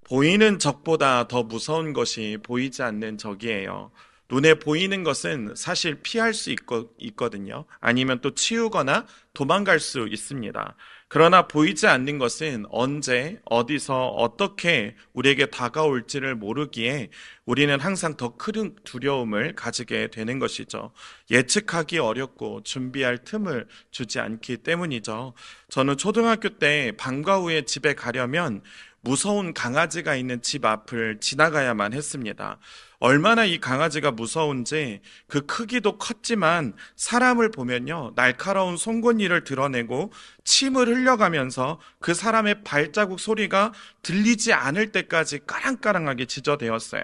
보이는 적보다 더 무서운 것이 보이지 않는 적이에요. 눈에 보이는 것은 사실 피할 수 있거든요. 아니면 또 치우거나 도망갈 수 있습니다. 그러나 보이지 않는 것은 언제, 어디서, 어떻게 우리에게 다가올지를 모르기에 우리는 항상 더 큰 두려움을 가지게 되는 것이죠. 예측하기 어렵고 준비할 틈을 주지 않기 때문이죠. 저는 초등학교 때 방과 후에 집에 가려면 무서운 강아지가 있는 집 앞을 지나가야만 했습니다. 얼마나 이 강아지가 무서운지 그 크기도 컸지만 사람을 보면요, 날카로운 송곳니를 드러내고 침을 흘려가면서 그 사람의 발자국 소리가 들리지 않을 때까지 까랑까랑하게 지저대었어요.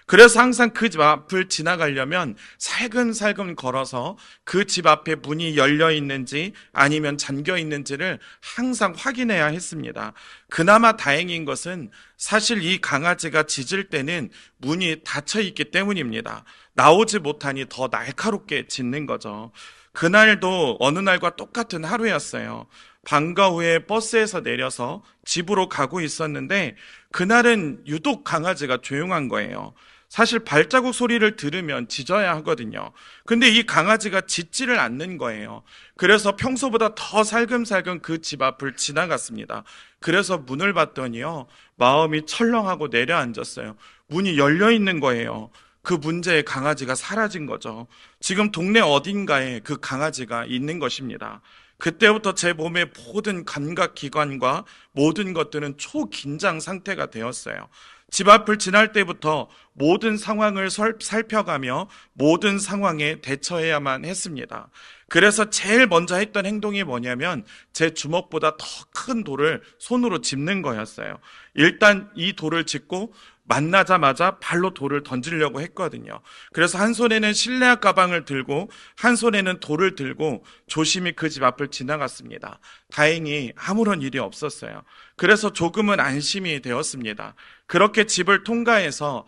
그래서 항상 그 집 앞을 지나가려면 살금살금 걸어서 그 집 앞에 문이 열려 있는지 아니면 잠겨 있는지를 항상 확인해야 했습니다. 그나마 다행인 것은 사실 이 강아지가 짖을 때는 문이 닫혀 있기 때문입니다. 나오지 못하니 더 날카롭게 짖는 거죠. 그날도 어느 날과 똑같은 하루였어요. 방과 후에 버스에서 내려서 집으로 가고 있었는데 그날은 유독 강아지가 조용한 거예요. 사실 발자국 소리를 들으면 짖어야 하거든요. 근데 이 강아지가 짖지를 않는 거예요. 그래서 평소보다 더 살금살금 그 집 앞을 지나갔습니다. 그래서 문을 봤더니요, 마음이 철렁하고 내려앉았어요. 문이 열려 있는 거예요. 그 문제의 강아지가 사라진 거죠. 지금 동네 어딘가에 그 강아지가 있는 것입니다. 그때부터 제 몸의 모든 감각기관과 모든 것들은 초긴장 상태가 되었어요. 집 앞을 지날 때부터 모든 상황을 살펴가며 모든 상황에 대처해야만 했습니다. 그래서 제일 먼저 했던 행동이 뭐냐면 제 주먹보다 더 큰 돌을 손으로 짚는 거였어요. 일단 이 돌을 짚고 만나자마자 발로 돌을 던지려고 했거든요. 그래서 한 손에는 실내화 가방을 들고 한 손에는 돌을 들고 조심히 그 집 앞을 지나갔습니다. 다행히 아무런 일이 없었어요. 그래서 조금은 안심이 되었습니다. 그렇게 집을 통과해서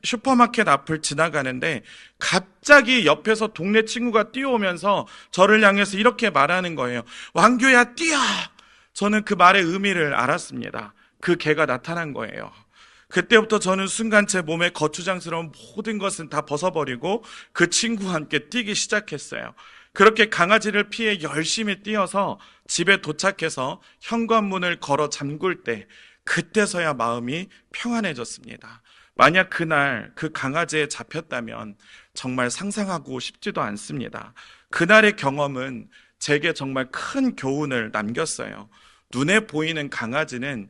슈퍼마켓 앞을 지나가는데 갑자기 옆에서 동네 친구가 뛰어오면서 저를 향해서 이렇게 말하는 거예요. 왕규야, 뛰어! 저는 그 말의 의미를 알았습니다. 그 개가 나타난 거예요. 그때부터 저는 순간 제 몸에 거추장스러운 모든 것은 다 벗어버리고 그 친구와 함께 뛰기 시작했어요. 그렇게 강아지를 피해 열심히 뛰어서 집에 도착해서 현관문을 걸어 잠글 때 그때서야 마음이 평안해졌습니다. 만약 그날 그 강아지에 잡혔다면 정말 상상하고 싶지도 않습니다. 그날의 경험은 제게 정말 큰 교훈을 남겼어요. 눈에 보이는 강아지는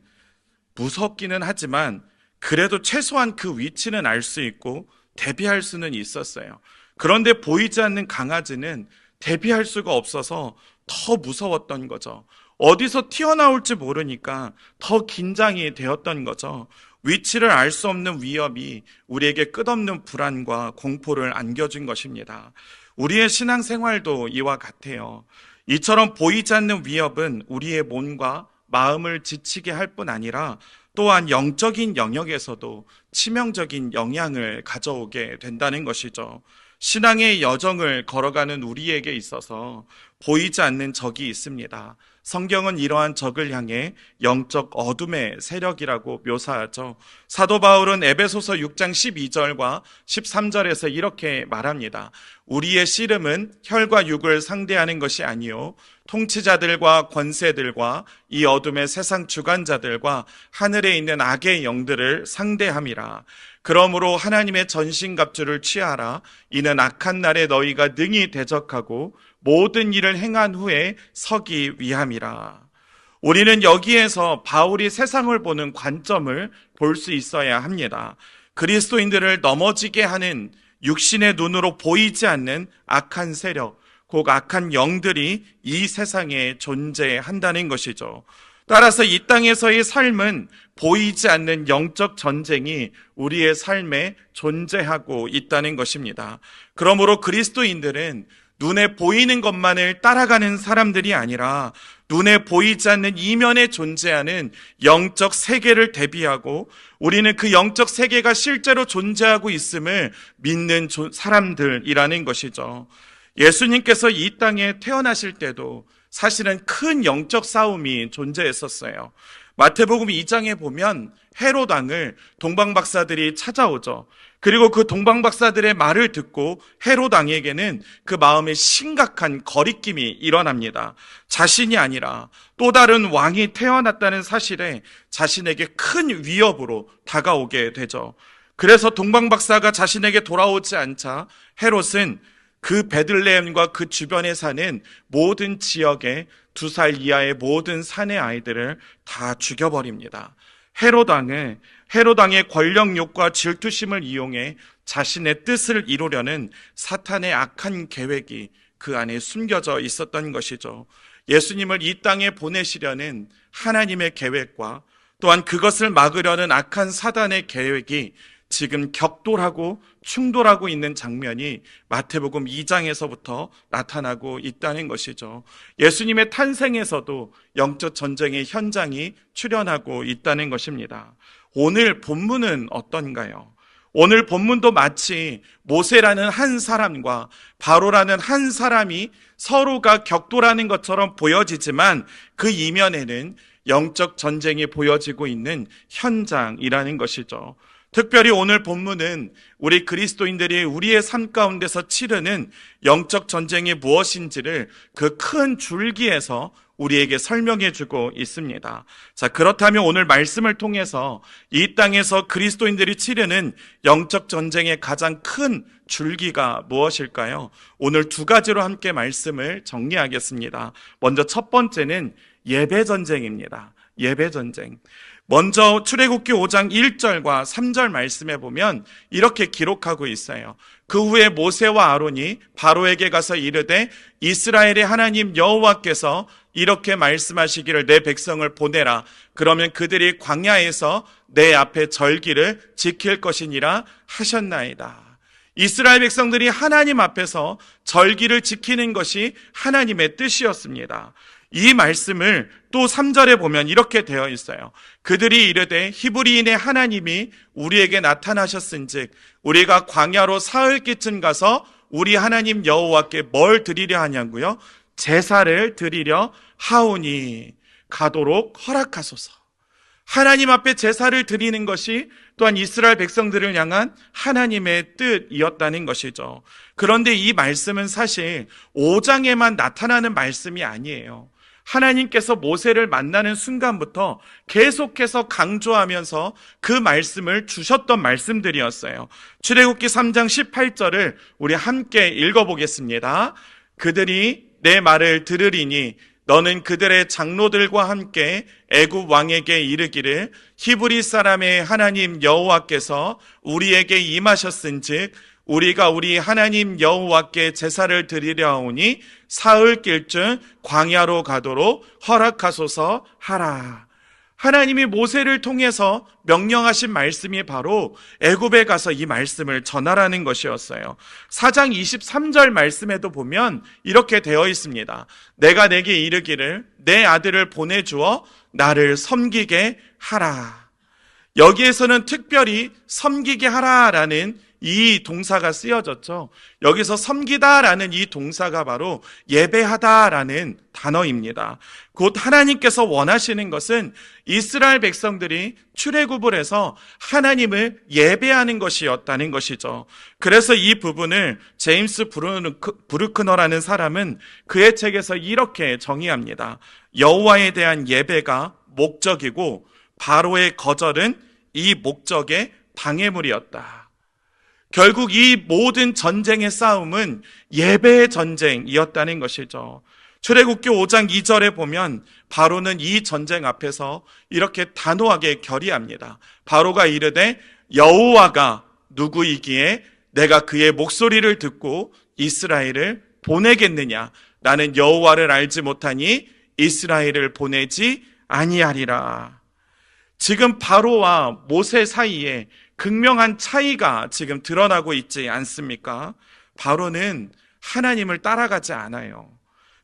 무섭기는 하지만 그래도 최소한 그 위치는 알 수 있고 대비할 수는 있었어요. 그런데 보이지 않는 강아지는 대비할 수가 없어서 더 무서웠던 거죠. 어디서 튀어나올지 모르니까 더 긴장이 되었던 거죠. 위치를 알 수 없는 위협이 우리에게 끝없는 불안과 공포를 안겨준 것입니다. 우리의 신앙생활도 이와 같아요. 이처럼 보이지 않는 위협은 우리의 몸과 마음을 지치게 할 뿐 아니라 또한 영적인 영역에서도 치명적인 영향을 가져오게 된다는 것이죠. 신앙의 여정을 걸어가는 우리에게 있어서 보이지 않는 적이 있습니다. 성경은 이러한 적을 향해 영적 어둠의 세력이라고 묘사하죠. 사도 바울은 에베소서 6장 12절과 13절에서 이렇게 말합니다. 우리의 씨름은 혈과 육을 상대하는 것이 아니요 통치자들과 권세들과 이 어둠의 세상 주관자들과 하늘에 있는 악의 영들을 상대함이라. 그러므로 하나님의 전신갑주를 취하라. 이는 악한 날에 너희가 능히 대적하고 모든 일을 행한 후에 서기 위함이라. 우리는 여기에서 바울이 세상을 보는 관점을 볼 수 있어야 합니다. 그리스도인들을 넘어지게 하는 육신의 눈으로 보이지 않는 악한 세력, 곧 악한 영들이 이 세상에 존재한다는 것이죠. 따라서 이 땅에서의 삶은 보이지 않는 영적 전쟁이 우리의 삶에 존재하고 있다는 것입니다. 그러므로 그리스도인들은 눈에 보이는 것만을 따라가는 사람들이 아니라 눈에 보이지 않는 이면에 존재하는 영적 세계를 대비하고 우리는 그 영적 세계가 실제로 존재하고 있음을 믿는 사람들이라는 것이죠. 예수님께서 이 땅에 태어나실 때도 사실은 큰 영적 싸움이 존재했었어요. 마태복음 2장에 보면 헤롯 왕을 동방박사들이 찾아오죠. 그리고 그 동방박사들의 말을 듣고 헤롯 왕에게는 그 마음에 심각한 거리낌이 일어납니다. 자신이 아니라 또 다른 왕이 태어났다는 사실에 자신에게 큰 위협으로 다가오게 되죠. 그래서 동방박사가 자신에게 돌아오지 않자 헤롯은 그 베들레헴과 그 주변에 사는 모든 지역의 2살 이하의 모든 사내 아이들을 다 죽여버립니다. 헤롯 왕의 권력욕과 질투심을 이용해 자신의 뜻을 이루려는 사탄의 악한 계획이 그 안에 숨겨져 있었던 것이죠. 예수님을 이 땅에 보내시려는 하나님의 계획과 또한 그것을 막으려는 악한 사단의 계획이 지금 격돌하고 충돌하고 있는 장면이 마태복음 2장에서부터 나타나고 있다는 것이죠. 예수님의 탄생에서도 영적 전쟁의 현장이 출현하고 있다는 것입니다. 오늘 본문은 어떤가요? 오늘 본문도 마치 모세라는 한 사람과 바로라는 한 사람이 서로가 격돌하는 것처럼 보여지지만 그 이면에는 영적 전쟁이 보여지고 있는 현장이라는 것이죠. 특별히 오늘 본문은 우리 그리스도인들이 우리의 삶 가운데서 치르는 영적 전쟁이 무엇인지를 그 큰 줄기에서 우리에게 설명해 주고 있습니다. 자, 그렇다면 오늘 말씀을 통해서 이 땅에서 그리스도인들이 치르는 영적 전쟁의 가장 큰 줄기가 무엇일까요? 오늘 2가지로 함께 말씀을 정리하겠습니다. 먼저 첫 번째는 예배 전쟁입니다. 예배 전쟁. 먼저 출애굽기 5장 1절과 3절 말씀에 보면 이렇게 기록하고 있어요. 그 후에 모세와 아론이 바로에게 가서 이르되 이스라엘의 하나님 여호와께서 이렇게 말씀하시기를 내 백성을 보내라. 그러면 그들이 광야에서 내 앞에 절기를 지킬 것이니라 하셨나이다. 이스라엘 백성들이 하나님 앞에서 절기를 지키는 것이 하나님의 뜻이었습니다. 이 말씀을 또 3절에 보면 이렇게 되어 있어요. 그들이 이르되 히브리인의 하나님이 우리에게 나타나셨은즉 우리가 광야로 사흘기쯤 가서 우리 하나님 여호와께 뭘 드리려 하냐고요? 제사를 드리려 하오니 가도록 허락하소서. 하나님 앞에 제사를 드리는 것이 또한 이스라엘 백성들을 향한 하나님의 뜻이었다는 것이죠. 그런데 이 말씀은 사실 5장에만 나타나는 말씀이 아니에요. 하나님께서 모세를 만나는 순간부터 계속해서 강조하면서 그 말씀을 주셨던 말씀들이었어요. 출애굽기 3장 18절을 우리 함께 읽어보겠습니다. 그들이 내 말을 들으리니 너는 그들의 장로들과 함께 애굽 왕에게 이르기를 히브리 사람의 하나님 여호와께서 우리에게 임하셨은즉 우리가 우리 하나님 여호와께 제사를 드리려 하오니 사흘길쯤 광야로 가도록 허락하소서 하라. 하나님이 모세를 통해서 명령하신 말씀이 바로 애굽에 가서 이 말씀을 전하라는 것이었어요. 4장 23절 말씀에도 보면 이렇게 되어 있습니다. 내가 내게 이르기를 내 아들을 보내주어 나를 섬기게 하라. 여기에서는 특별히 섬기게 하라라는 이 동사가 쓰여졌죠. 여기서 섬기다라는 이 동사가 바로 예배하다라는 단어입니다. 곧 하나님께서 원하시는 것은 이스라엘 백성들이 출애굽을 해서 하나님을 예배하는 것이었다는 것이죠. 그래서 이 부분을 제임스 브루크너라는 사람은 그의 책에서 이렇게 정의합니다. 여호와에 대한 예배가 목적이고 바로의 거절은 이 목적의 방해물이었다. 결국 이 모든 전쟁의 싸움은 예배의 전쟁이었다는 것이죠. 출애굽기 5장 2절에 보면 바로는 이 전쟁 앞에서 이렇게 단호하게 결의합니다. 바로가 이르되 여호와가 누구이기에 내가 그의 목소리를 듣고 이스라엘을 보내겠느냐? 나는 여호와를 알지 못하니 이스라엘을 보내지 아니하리라. 지금 바로와 모세 사이에 극명한 차이가 지금 드러나고 있지 않습니까? 바로는 하나님을 따라가지 않아요.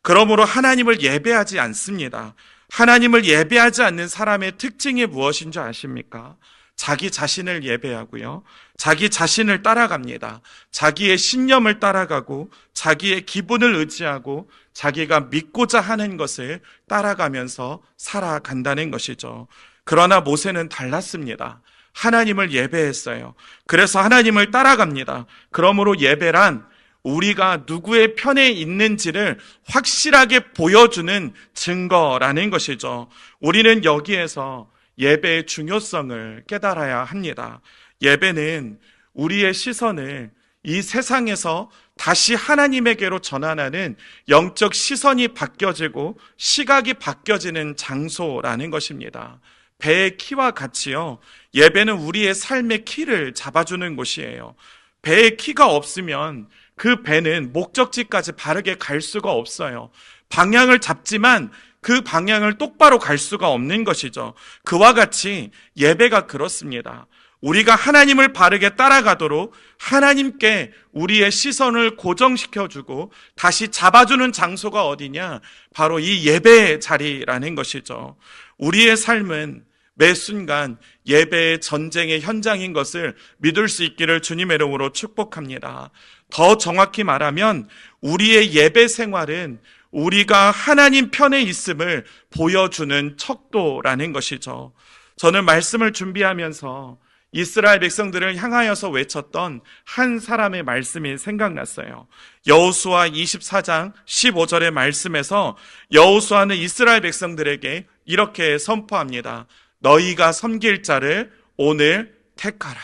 그러므로 하나님을 예배하지 않습니다. 하나님을 예배하지 않는 사람의 특징이 무엇인 줄 아십니까? 자기 자신을 예배하고요. 자기 자신을 따라갑니다. 자기의 신념을 따라가고 자기의 기분을 의지하고 자기가 믿고자 하는 것을 따라가면서 살아간다는 것이죠. 그러나 모세는 달랐습니다. 하나님을 예배했어요. 그래서 하나님을 따라갑니다. 그러므로 예배란 우리가 누구의 편에 있는지를 확실하게 보여주는 증거라는 것이죠. 우리는 여기에서 예배의 중요성을 깨달아야 합니다. 예배는 우리의 시선을 이 세상에서 다시 하나님에게로 전환하는 영적 시선이 바뀌어지고 시각이 바뀌어지는 장소라는 것입니다. 배의 키와 같이요, 예배는 우리의 삶의 키를 잡아주는 곳이에요. 배의 키가 없으면 그 배는 목적지까지 바르게 갈 수가 없어요. 방향을 잡지만 그 방향을 똑바로 갈 수가 없는 것이죠. 그와 같이 예배가 그렇습니다. 우리가 하나님을 바르게 따라가도록 하나님께 우리의 시선을 고정시켜주고 다시 잡아주는 장소가 어디냐? 바로 이 예배의 자리라는 것이죠. 우리의 삶은 매 순간 예배의 전쟁의 현장인 것을 믿을 수 있기를 주님의 이름으로 축복합니다. 더 정확히 말하면 우리의 예배 생활은 우리가 하나님 편에 있음을 보여주는 척도라는 것이죠. 저는 말씀을 준비하면서 이스라엘 백성들을 향하여서 외쳤던 한 사람의 말씀이 생각났어요. 여호수아 24장 15절의 말씀에서 여호수아는 이스라엘 백성들에게 이렇게 선포합니다. 너희가 섬길 자를 오늘 택하라.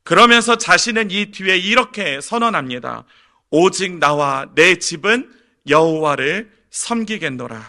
그러면서 자신은 이 뒤에 이렇게 선언합니다. 오직 나와 내 집은 여호와를 섬기겠노라.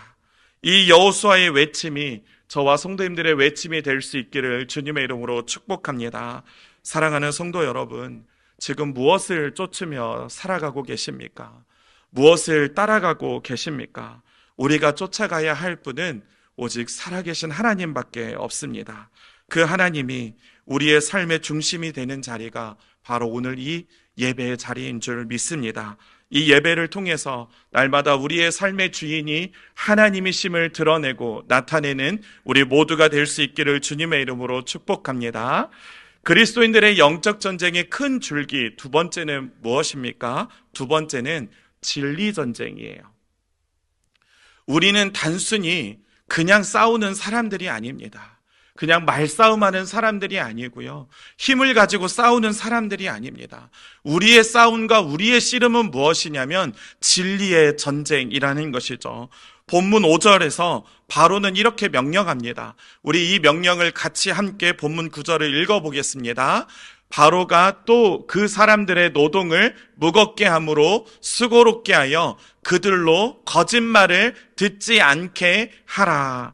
이 여호수아의 외침이 저와 성도님들의 외침이 될 수 있기를 주님의 이름으로 축복합니다. 사랑하는 성도 여러분, 지금 무엇을 쫓으며 살아가고 계십니까? 무엇을 따라가고 계십니까? 우리가 쫓아가야 할 분은 오직 살아계신 하나님밖에 없습니다. 그 하나님이 우리의 삶의 중심이 되는 자리가 바로 오늘 이 예배의 자리인 줄 믿습니다. 이 예배를 통해서 날마다 우리의 삶의 주인이 하나님이심을 드러내고 나타내는 우리 모두가 될 수 있기를 주님의 이름으로 축복합니다. 그리스도인들의 영적 전쟁의 큰 줄기 두 번째는 무엇입니까? 두 번째는 진리 전쟁이에요. 우리는 단순히 그냥 싸우는 사람들이 아닙니다. 그냥 말싸움하는 사람들이 아니고요. 힘을 가지고 싸우는 사람들이 아닙니다. 우리의 싸움과 우리의 씨름은 무엇이냐면 진리의 전쟁이라는 것이죠. 본문 5절에서 바로는 이렇게 명령합니다. 우리 이 명령을 같이 함께 본문 9절을 읽어보겠습니다. 바로가 또 그 사람들의 노동을 무겁게 함으로 수고롭게 하여 그들로 거짓말을 듣지 않게 하라.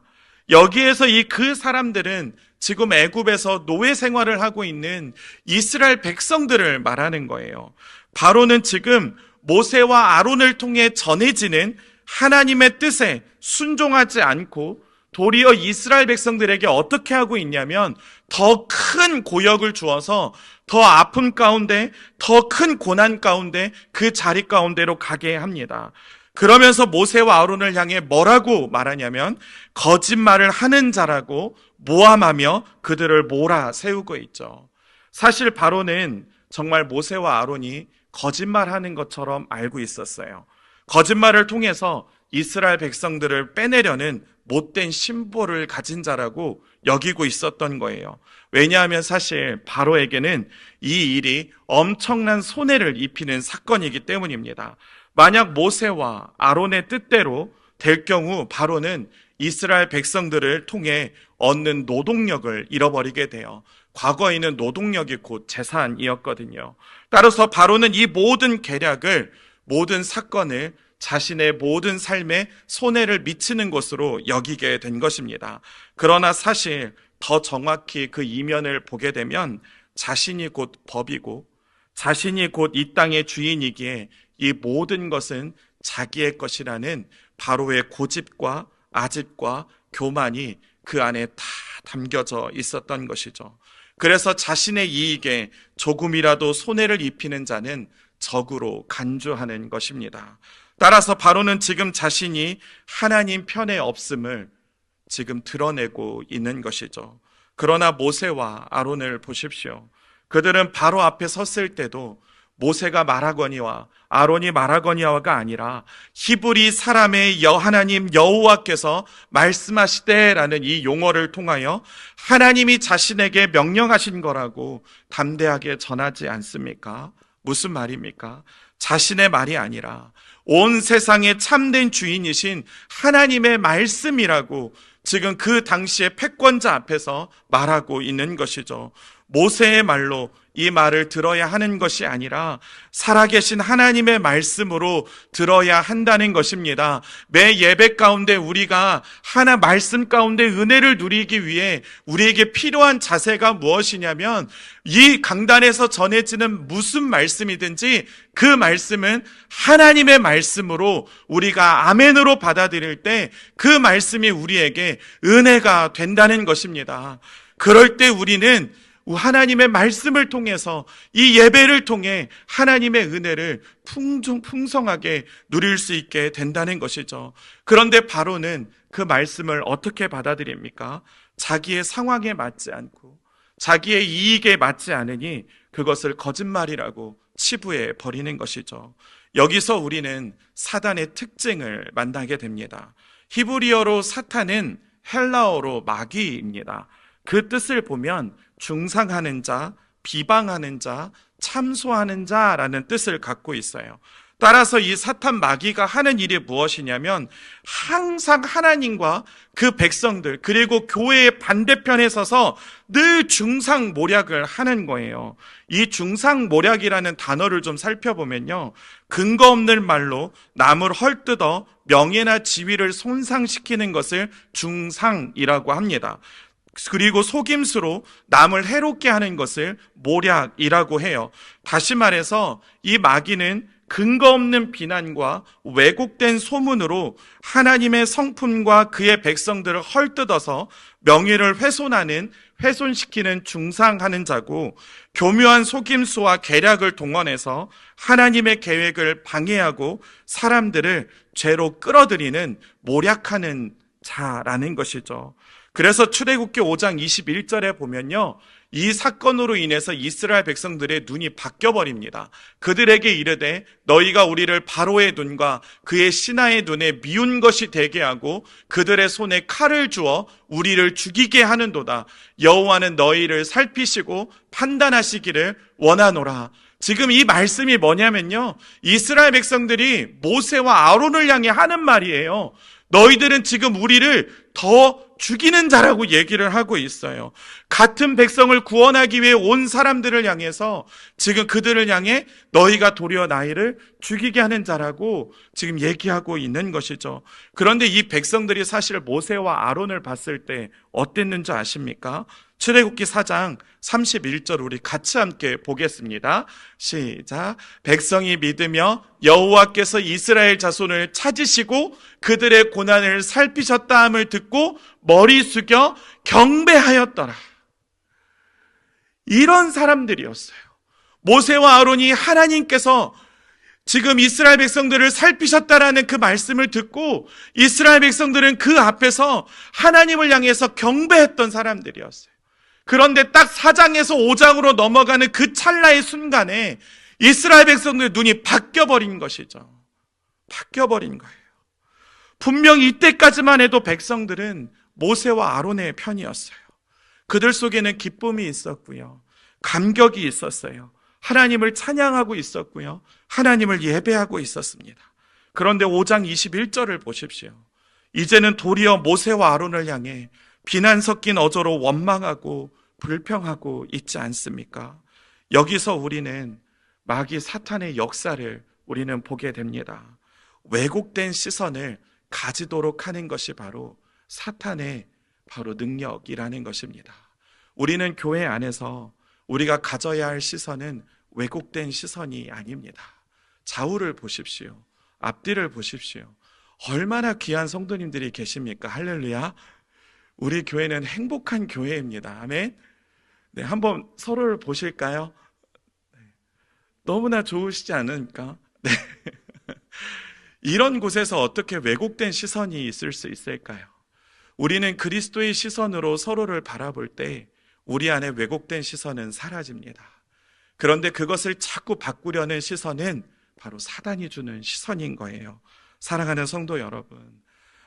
여기에서 이 그 사람들은 지금 애굽에서 노예 생활을 하고 있는 이스라엘 백성들을 말하는 거예요. 바로는 지금 모세와 아론을 통해 전해지는 하나님의 뜻에 순종하지 않고 도리어 이스라엘 백성들에게 어떻게 하고 있냐면 더 큰 고역을 주어서 더 아픔 가운데, 더 큰 고난 가운데 그 자리 가운데로 가게 합니다. 그러면서 모세와 아론을 향해 뭐라고 말하냐면 거짓말을 하는 자라고 모함하며 그들을 몰아세우고 있죠. 사실 바로는 정말 모세와 아론이 거짓말하는 것처럼 알고 있었어요. 거짓말을 통해서 이스라엘 백성들을 빼내려는 못된 심보를 가진 자라고 여기고 있었던 거예요. 왜냐하면 사실 바로에게는 이 일이 엄청난 손해를 입히는 사건이기 때문입니다. 만약 모세와 아론의 뜻대로 될 경우 바로는 이스라엘 백성들을 통해 얻는 노동력을 잃어버리게 돼요. 과거에는 노동력이 곧 재산이었거든요. 따라서 바로는 이 모든 계략을, 모든 사건을 자신의 모든 삶에 손해를 미치는 것으로 여기게 된 것입니다. 그러나 사실 더 정확히 그 이면을 보게 되면 자신이 곧 법이고 자신이 곧 이 땅의 주인이기에 이 모든 것은 자기의 것이라는 바로의 고집과 아집과 교만이 그 안에 다 담겨져 있었던 것이죠. 그래서 자신의 이익에 조금이라도 손해를 입히는 자는 적으로 간주하는 것입니다. 따라서 바로는 지금 자신이 하나님 편에 없음을 지금 드러내고 있는 것이죠. 그러나 모세와 아론을 보십시오. 그들은 바로 앞에 섰을 때도 모세가 말하거니와 아론이 말하거니와가 아니라 히브리 사람의 하나님 여호와께서 말씀하시되라는 이 용어를 통하여 하나님이 자신에게 명령하신 거라고 담대하게 전하지 않습니까? 무슨 말입니까? 자신의 말이 아니라 온 세상의 참된 주인이신 하나님의 말씀이라고 지금 그 당시의 패권자 앞에서 말하고 있는 것이죠. 모세의 말로 이 말을 들어야 하는 것이 아니라 살아계신 하나님의 말씀으로 들어야 한다는 것입니다. 매 예배 가운데 우리가 하나 말씀 가운데 은혜를 누리기 위해 우리에게 필요한 자세가 무엇이냐면 이 강단에서 전해지는 무슨 말씀이든지 그 말씀은 하나님의 말씀으로 우리가 아멘으로 받아들일 때 그 말씀이 우리에게 은혜가 된다는 것입니다. 그럴 때 우리는 하나님의 말씀을 통해서 이 예배를 통해 하나님의 은혜를 풍성하게 누릴 수 있게 된다는 것이죠. 그런데 바로는 그 말씀을 어떻게 받아들입니까? 자기의 상황에 맞지 않고 자기의 이익에 맞지 않으니 그것을 거짓말이라고 치부해 버리는 것이죠. 여기서 우리는 사단의 특징을 만나게 됩니다. 히브리어로 사탄은 헬라어로 마귀입니다. 그 뜻을 보면 중상하는 자, 비방하는 자, 참소하는 자라는 뜻을 갖고 있어요. 따라서 이 사탄 마귀가 하는 일이 무엇이냐면 항상 하나님과 그 백성들 그리고 교회의 반대편에 서서 늘 중상모략을 하는 거예요. 이 중상모략이라는 단어를 좀 살펴보면요, 근거 없는 말로 남을 헐뜯어 명예나 지위를 손상시키는 것을 중상이라고 합니다. 그리고 속임수로 남을 해롭게 하는 것을 모략이라고 해요. 다시 말해서 이 마귀는 근거 없는 비난과 왜곡된 소문으로 하나님의 성품과 그의 백성들을 헐뜯어서 명예를 훼손시키는 중상하는 자고, 교묘한 속임수와 계략을 동원해서 하나님의 계획을 방해하고 사람들을 죄로 끌어들이는 모략하는 자라는 것이죠. 그래서 출애굽기 5장 21절에 보면요, 이 사건으로 인해서 이스라엘 백성들의 눈이 바뀌어버립니다. 그들에게 이르되 너희가 우리를 바로의 눈과 그의 신하의 눈에 미운 것이 되게 하고 그들의 손에 칼을 주어 우리를 죽이게 하는도다. 여호와는 너희를 살피시고 판단하시기를 원하노라. 지금 이 말씀이 뭐냐면요, 이스라엘 백성들이 모세와 아론을 향해 하는 말이에요. 너희들은 지금 우리를 더 죽이는 자라고 얘기를 하고 있어요. 같은 백성을 구원하기 위해 온 사람들을 향해서 지금 그들을 향해 너희가 도리어 나이를 죽이게 하는 자라고 지금 얘기하고 있는 것이죠. 그런데 이 백성들이 사실 모세와 아론을 봤을 때 어땠는지 아십니까? 출애굽기 4장 31절 우리 같이 함께 보겠습니다. 시작. 백성이 믿으며 여호와께서 이스라엘 자손을 찾으시고 그들의 고난을 살피셨다 함을 듣고 머리 숙여 경배하였더라. 이런 사람들이었어요. 모세와 아론이 하나님께서 지금 이스라엘 백성들을 살피셨다라는 그 말씀을 듣고 이스라엘 백성들은 그 앞에서 하나님을 향해서 경배했던 사람들이었어요. 그런데 딱 4장에서 5장으로 넘어가는 그 찰나의 순간에 이스라엘 백성들의 눈이 바뀌어버린 것이죠. 바뀌어버린 거예요. 분명히 이때까지만 해도 백성들은 모세와 아론의 편이었어요. 그들 속에는 기쁨이 있었고요, 감격이 있었어요. 하나님을 찬양하고 있었고요, 하나님을 예배하고 있었습니다. 그런데 5장 21절을 보십시오. 이제는 도리어 모세와 아론을 향해 비난 섞인 어조로 원망하고 불평하고 있지 않습니까? 여기서 우리는 마귀 사탄의 역사를 우리는 보게 됩니다. 왜곡된 시선을 가지도록 하는 것이 바로 사탄의 바로 능력이라는 것입니다. 우리는 교회 안에서 우리가 가져야 할 시선은 왜곡된 시선이 아닙니다. 좌우를 보십시오. 앞뒤를 보십시오. 얼마나 귀한 성도님들이 계십니까? 할렐루야. 우리 교회는 행복한 교회입니다. 아멘. 네, 한번 서로를 보실까요? 네, 너무나 좋으시지 않습니까? 네. 이런 곳에서 어떻게 왜곡된 시선이 있을 수 있을까요? 우리는 그리스도의 시선으로 서로를 바라볼 때 우리 안에 왜곡된 시선은 사라집니다. 그런데 그것을 자꾸 바꾸려는 시선은 바로 사단이 주는 시선인 거예요. 사랑하는 성도 여러분,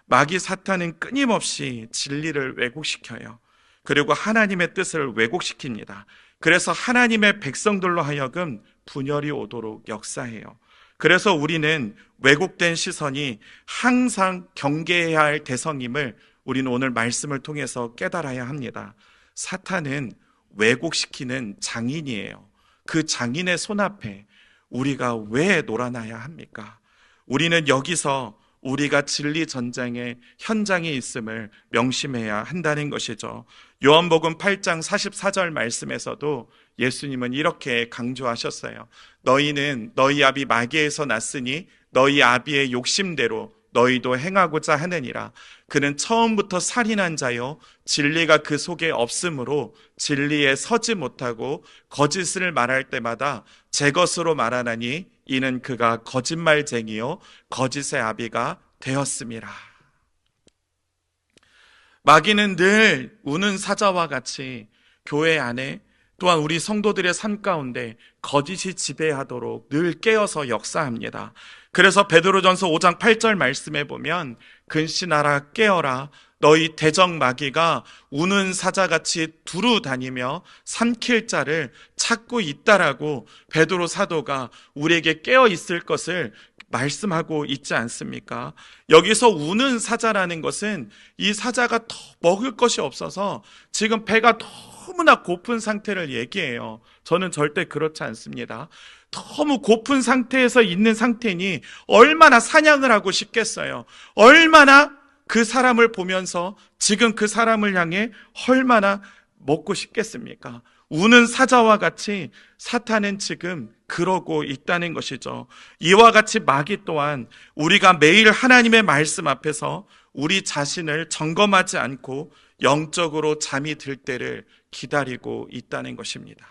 마귀 사탄은 끊임없이 진리를 왜곡시켜요. 그리고 하나님의 뜻을 왜곡시킵니다. 그래서 하나님의 백성들로 하여금 분열이 오도록 역사해요. 그래서 우리는 왜곡된 시선이 항상 경계해야 할 대상임을 우리는 오늘 말씀을 통해서 깨달아야 합니다. 사탄은 왜곡시키는 장인이에요. 그 장인의 손앞에 우리가 왜 놀아나야 합니까? 우리는 여기서 우리가 진리 전쟁의 현장에 있음을 명심해야 한다는 것이죠. 요한복음 8장 44절 말씀에서도 예수님은 이렇게 강조하셨어요. 너희는 너희 아비 마귀에서 났으니 너희 아비의 욕심대로 너희도 행하고자 하느니라. 그는 처음부터 살인한 자요 진리가 그 속에 없으므로 진리에 서지 못하고 거짓을 말할 때마다 제 것으로 말하나니 이는 그가 거짓말쟁이요 거짓의 아비가 되었음이라. 마귀는 늘 우는 사자와 같이 교회 안에 또한 우리 성도들의 삶 가운데 거짓이 지배하도록 늘 깨어서 역사합니다. 그래서 베드로전서 5장 8절 말씀에 보면 근신하라 깨어라 너희 대적 마귀가 우는 사자같이 두루 다니며 삼킬 자를 찾고 있다라고 베드로 사도가 우리에게 깨어 있을 것을 말씀하고 있지 않습니까? 여기서 우는 사자라는 것은 이 사자가 더 먹을 것이 없어서 지금 배가 너무나 고픈 상태를 얘기해요. 저는 절대 그렇지 않습니다. 너무 고픈 상태에서 있는 상태니 얼마나 사냥을 하고 싶겠어요. 얼마나 그 사람을 보면서 지금 그 사람을 향해 얼마나 먹고 싶겠습니까? 우는 사자와 같이 사탄은 지금 그러고 있다는 것이죠. 이와 같이 마귀 또한 우리가 매일 하나님의 말씀 앞에서 우리 자신을 점검하지 않고 영적으로 잠이 들 때를 기다리고 있다는 것입니다.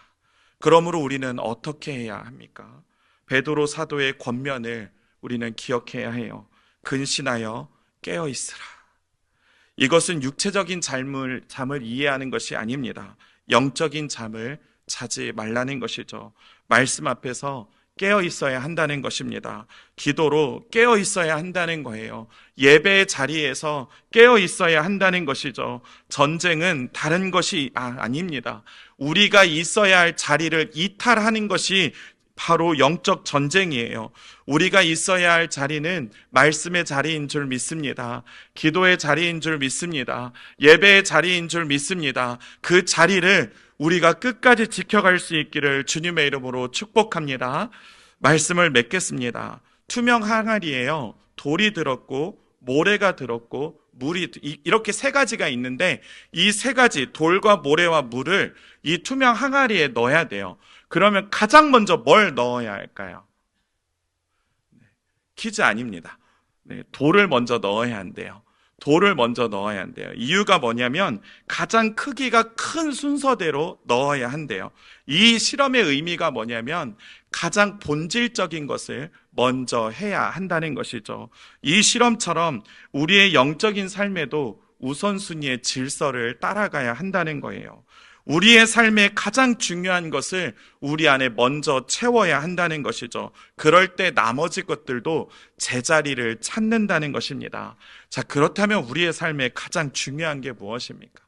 그러므로 우리는 어떻게 해야 합니까? 베드로 사도의 권면을 우리는 기억해야 해요. 근신하여 깨어 있으라. 이것은 육체적인 잠을 이해하는 것이 아닙니다. 영적인 잠을 자지 말라는 것이죠. 말씀 앞에서 깨어 있어야 한다는 것입니다. 기도로 깨어 있어야 한다는 거예요. 예배의 자리에서 깨어 있어야 한다는 것이죠. 전쟁은 다른 것이 아닙니다. 우리가 있어야 할 자리를 이탈하는 것이 바로 영적 전쟁이에요. 우리가 있어야 할 자리는 말씀의 자리인 줄 믿습니다. 기도의 자리인 줄 믿습니다. 예배의 자리인 줄 믿습니다. 그 자리를 우리가 끝까지 지켜갈 수 있기를 주님의 이름으로 축복합니다. 말씀을 맺겠습니다. 투명 항아리에요. 돌이 들었고 모래가 들었고 물이 이렇게 세 가지가 있는데 이 세 가지 돌과 모래와 물을 이 투명 항아리에 넣어야 돼요. 그러면 가장 먼저 뭘 넣어야 할까요? 퀴즈 아닙니다. 돌을 먼저 넣어야 한대요. 돌을 먼저 넣어야 한대요. 이유가 뭐냐면 가장 크기가 큰 순서대로 넣어야 한대요. 이 실험의 의미가 뭐냐면 가장 본질적인 것을 먼저 해야 한다는 것이죠. 이 실험처럼 우리의 영적인 삶에도 우선순위의 질서를 따라가야 한다는 거예요. 우리의 삶에 가장 중요한 것을 우리 안에 먼저 채워야 한다는 것이죠. 그럴 때 나머지 것들도 제자리를 찾는다는 것입니다. 자, 그렇다면 우리의 삶에 가장 중요한 게 무엇입니까?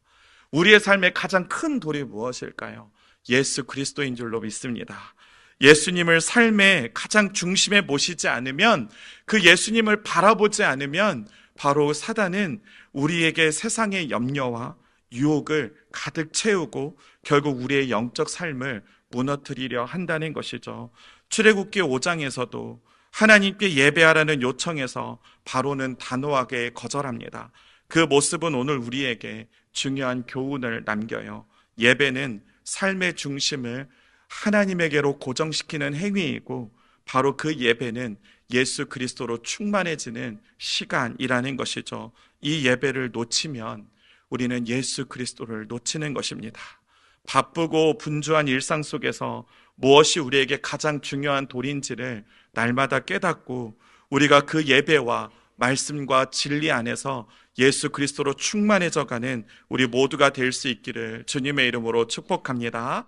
우리의 삶에 가장 큰 돌이 무엇일까요? 예수 그리스도인 줄로 믿습니다. 예수님을 삶의 가장 중심에 모시지 않으면, 그 예수님을 바라보지 않으면 바로 사단은 우리에게 세상의 염려와 유혹을 가득 채우고 결국 우리의 영적 삶을 무너뜨리려 한다는 것이죠. 출애굽기 5장에서도 하나님께 예배하라는 요청에서 바로는 단호하게 거절합니다. 그 모습은 오늘 우리에게 중요한 교훈을 남겨요. 예배는 삶의 중심을 하나님에게로 고정시키는 행위이고 바로 그 예배는 예수 그리스도로 충만해지는 시간이라는 것이죠. 이 예배를 놓치면 우리는 예수 그리스도를 놓치는 것입니다. 바쁘고 분주한 일상 속에서 무엇이 우리에게 가장 중요한 돌인지를 날마다 깨닫고 우리가 그 예배와 말씀과 진리 안에서 예수 그리스도로 충만해져 가는 우리 모두가 될 수 있기를 주님의 이름으로 축복합니다.